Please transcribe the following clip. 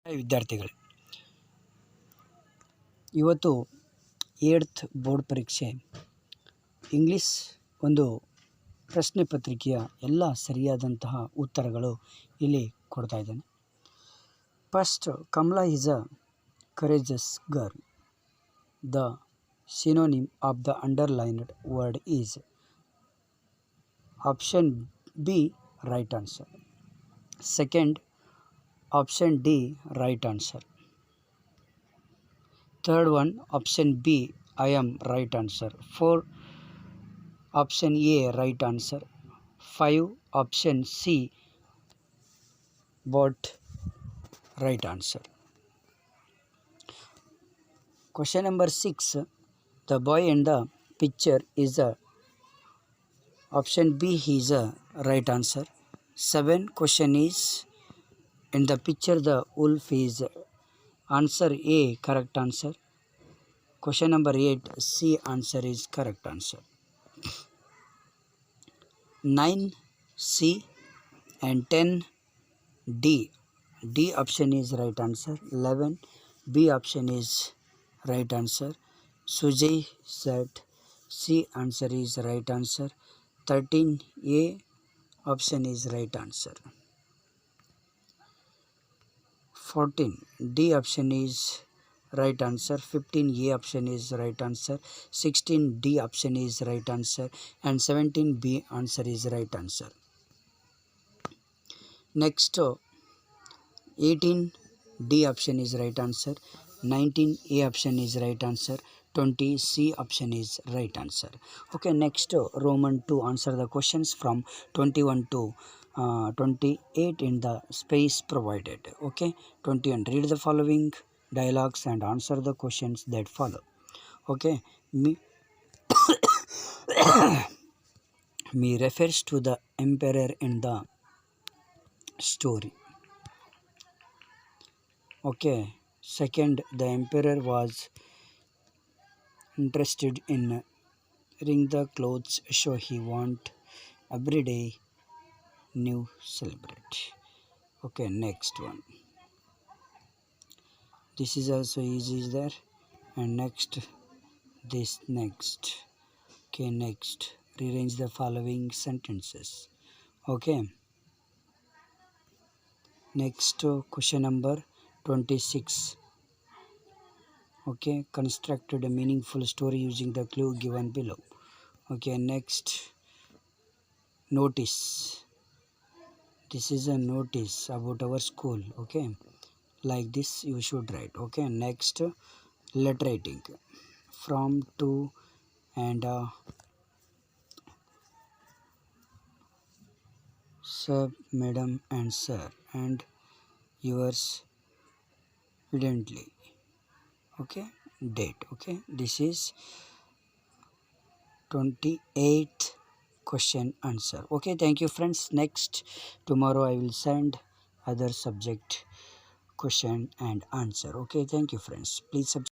ವಿದ್ಯಾರ್ಥಿಗಳೇ, ಇವತ್ತು 8th board ಪರೀಕ್ಷೆ ಇಂಗ್ಲೀಷ್ ಒಂದು ಪ್ರಶ್ನೆ ಪತ್ರಿಕೆಯ ಎಲ್ಲ ಸರಿಯಾದಂತಹ ಉತ್ತರಗಳು ಇಲ್ಲಿ ಕೊಡ್ತಾ ಇದ್ದೇನೆ. First, Kamala is a courageous girl. The synonym of the underlined word is option B, right answer. Second, option D, right answer. Third one, option B, I am right answer. 4, option A, right answer. 5, option C, but right answer. Question number 6, the boy in the picture is a option B, he is a right answer. 7, question is in the picture the wolf is answer A, correct answer. Question number 8, C answer is correct answer. 9, C, and 10, D. D option is right answer. 11, B option is right answer. Sujay said C answer is right answer. 13, A option is right answer. 14, D option is right answer. 15, A option is right answer. 16, D option is right answer. And 17, B answer is right answer. Next, 18, D option is right answer. 19, A option is right answer. 20, C option is right answer. Okay, next, Roman 2, answer the questions from 21 to 28 in the space provided. Okay, 21, read the following dialogues and answer the questions that follow. Okay, me refers to the emperor in the story. Okay, second, the emperor was interested in wearing the clothes so he want every day new celebrate. Okay, next one, this is also easy is there. And next, this next. Okay, next, rearrange the following sentences. Okay, next, question number 26. Okay, constructed a meaningful story using the clue given below. Okay, next, notice. This is a notice about our school. Okay, like this you should write. Okay, next, letter writing from, to, and sir, madam, and sir, and yours evidently. Okay, date. Okay, this is 28th question answer. Okay, thank you friends. Next, tomorrow I will send other subject question and answer. Okay, thank you friends. Please subscribe.